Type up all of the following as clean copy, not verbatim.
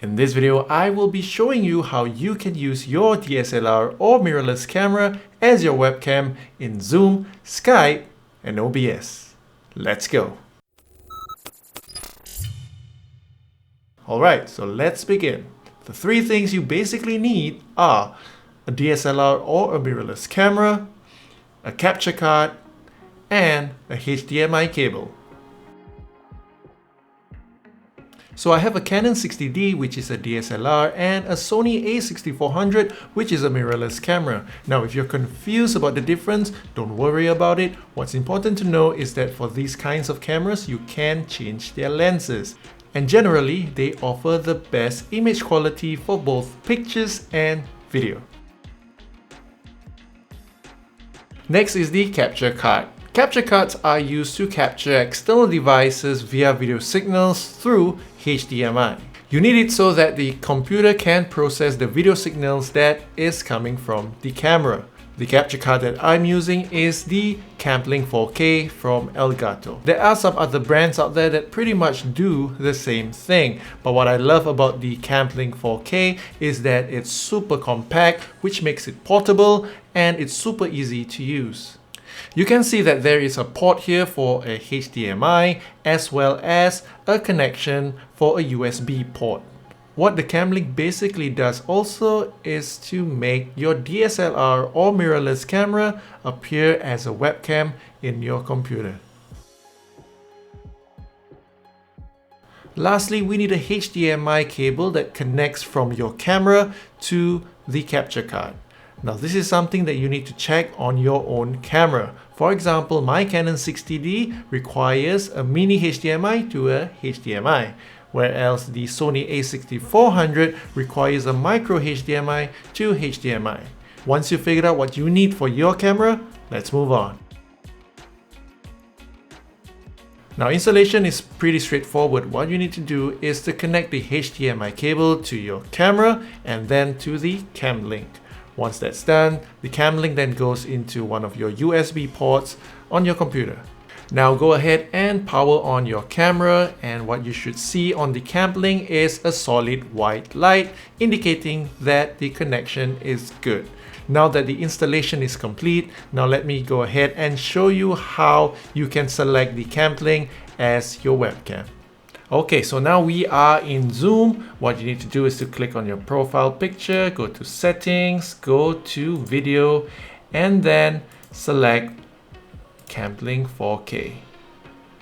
In this video, I will be showing you how you can use your DSLR or mirrorless camera as your webcam in Zoom, Skype, and OBS. Let's go! Alright, so let's begin. The three things you basically need are a DSLR or a mirrorless camera, a capture card, and a HDMI cable. So I have a Canon 60D, which is a DSLR, and a Sony a6400, which is a mirrorless camera. Now, if you're confused about the difference, don't worry about it. What's important to know is that for these kinds of cameras, you can change their lenses. And generally, they offer the best image quality for both pictures and video. Next is the capture card. Capture cards are used to capture external devices via video signals through HDMI. You need it so that the computer can process the video signals that is coming from the camera. The capture card that I'm using is the Camlink 4K from Elgato. There are some other brands out there that pretty much do the same thing, but what I love about the Camlink 4K is that it's super compact, which makes it portable, and it's super easy to use. You can see that there is a port here for a HDMI as well as a connection for a USB port. What the Camlink basically does also is to make your DSLR or mirrorless camera appear as a webcam in your computer. Lastly, we need a HDMI cable that connects from your camera to the capture card. Now, this is something that you need to check on your own camera. For example, my Canon 60D requires a mini HDMI to a HDMI, whereas the Sony a6400 requires a micro HDMI to HDMI. Once you figured out what you need for your camera, let's move on. Now, installation is pretty straightforward. What you need to do is to connect the HDMI cable to your camera and then to the Camlink. Once that's done, the Camlink then goes into one of your USB ports on your computer. Now go ahead and power on your camera, and what you should see on the Camlink is a solid white light indicating that the connection is good. Now that the installation is complete, now let me go ahead and show you how you can select the Camlink as your webcam. Okay, so now we are in Zoom. What you need to do is to click on your profile picture, go to settings, go to video, and then select Camlink 4K.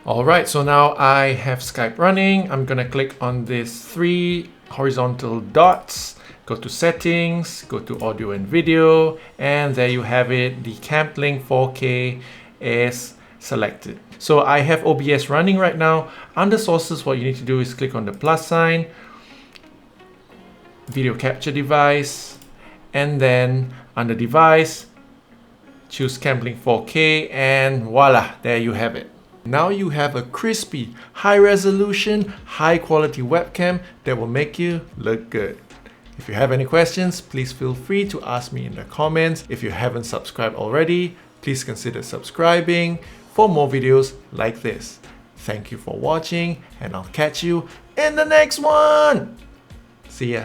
Alright, so now I have Skype running. I'm gonna click on these three horizontal dots, go to settings, go to audio and video, and there you have it. The Camlink 4K is selected. So I have OBS running right now. Under sources, what you need to do is click on the plus sign, video capture device, and then under device, choose Camlink 4K, and voila, there you have it. Now you have a crispy, high resolution, high quality webcam that will make you look good. If you have any questions, please feel free to ask me in the comments. If you haven't subscribed already, please consider subscribing for more videos like this. Thank you for watching, and I'll catch you in the next one. See ya.